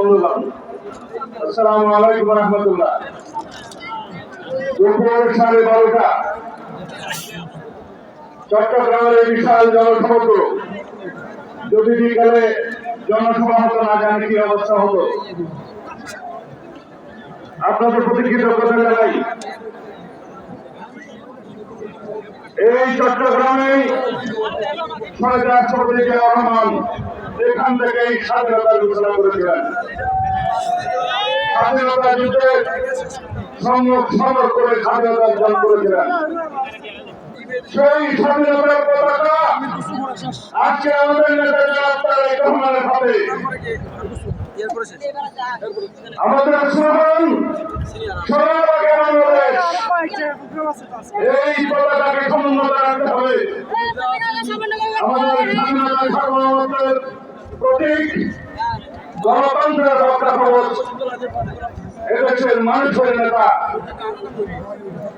বন্ধুগণ, আসসালামু আলাইকুম ওয়া রাহমাতুল্লাহ। দুপুর 12:30 চট্টগ্রামের এই বিশাল জনসমুদ্র যদি বিকালে জনসভা হতো না জানি কি অবস্থা হতো। আপনাদের প্রতি কৃতজ্ঞতা জানাই। এই চট্টগ্রামে শহীদ রাষ্ট্রপতি জিয়াউর রহমান এখান থেকেই স্বাধীনতার ঘোষণা করেছিলেন। স্বাধীনতা যুদ্ধে সংগ্রাম করে স্বাধীনতা অর্জন করেছিলেন। সেই স্বাধীনতার পতাকা আজকে আমাদের নেতা জনাব তারেক রহমানের হাতে। আমাদের স্লোগান সোনারগাঁও বাংলাদেশ। এই পতাকাকে সমুন্নত রাখতে হবে। আমাদের স্বাধীনতার সার্বভৌমত্বের প্রতীক, গণতন্ত্রের রক্ষা কবচ, এদেশের মানুষের নেতা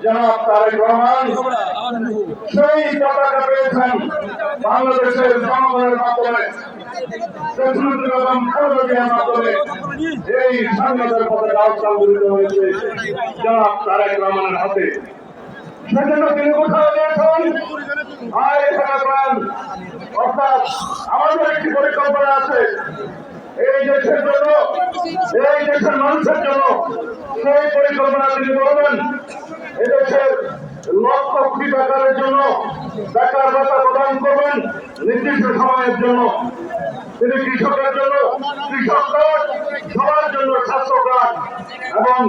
জনাব তারেক রহমান সেই পতাকা পেয়েছেন বাংলাদেশের জনগণের মাধ্যমে, এই স্বাধীনতার পতাকা উত্তোলন হয়েছে জনাব তারেক রহমানের হাতে। সেজন্য তিনি কোথাও দিয়েছেন অর্থাৎ আমাদের একটি পরিকল্পনা আছে এই দেশের জন্য, এই দেশের মানুষের জন্য। সেই পরিকল্পনা তিনি বলবেন এদেশের লক্ষ কোটি বেকারের জন্য বেকার ভাতা প্রদান করবেন নির্দিষ্ট সময়ের জন্য। তিনি কৃষকের জন্য কৃষক কার্ড, সবার জন্য স্বাস্থ্য কার্ড এবং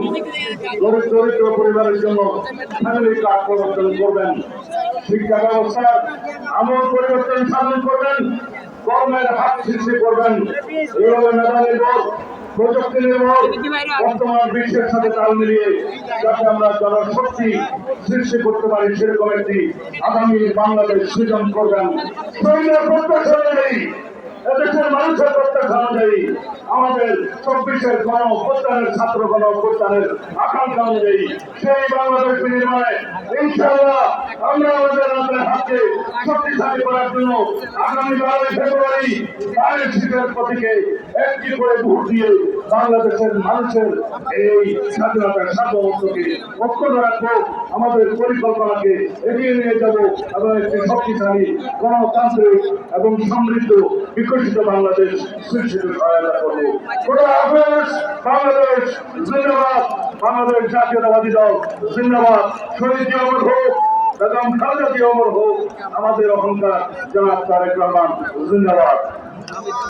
দরিদ্র পরিবারের জন্য ফ্যামিলি কার্ড প্রবর্তন করবেন। শিক্ষা ব্যবস্থার আমূল পরিবর্তন সাধন করবেন, কর্মের হাত সৃষ্টি করবেন। এইভাবে মেধা নির্ভর, প্রযুক্তি নির্ভর বর্তমান বিশ্বের সাথে তাল মিলিয়ে যাতে আমরা জনশক্তি সৃষ্টি করতে পারি সেরকম একটি আগামী বাংলাদেশ সৃজন করবেন। শহীদের প্রত্যাশা অনুযায়ী, এদেশের মানুষের প্রত্যাশা অনুযায়ী, আমাদের 24-এর গণ অভ্যুত্থানের ছাত্র গণ অভ্যুত্থানের আকাঙ্ক্ষা অনুযায়ী সেই বাংলাদেশ নির্মাণে ইনশাআল্লাহ আমরা আমাদের হাতকে শক্তিশালী করার জন্য আগামী 12 ফেব্রুয়ারি তারেক শীতের প্রতীকে একটি করে ভোট দিয়ে বাংলাদেশের মানুষের এই স্বাধীনতার সার্বভৌমত্বকে অক্ষুণ্ণ রাখবো, আমাদের পরিকল্পনাকে এগিয়ে নিয়ে যাব এবং একটি শক্তিশালী গণতান্ত্রিক এবং সমৃদ্ধ বিকশিত বাংলাদেশ সৃষ্টিতে সহায়তা করবো। বাংলাদেশ জিন্দাবাদ, বাংলাদেশ জাতীয়তাবাদী দল জিন্দাবাদ। শহীদ অমর হোক, বেগম খালেদা জিয়া অমর হোক, আমাদের অহংকার জনাব তারেক রহমান জিন্দাবাদ।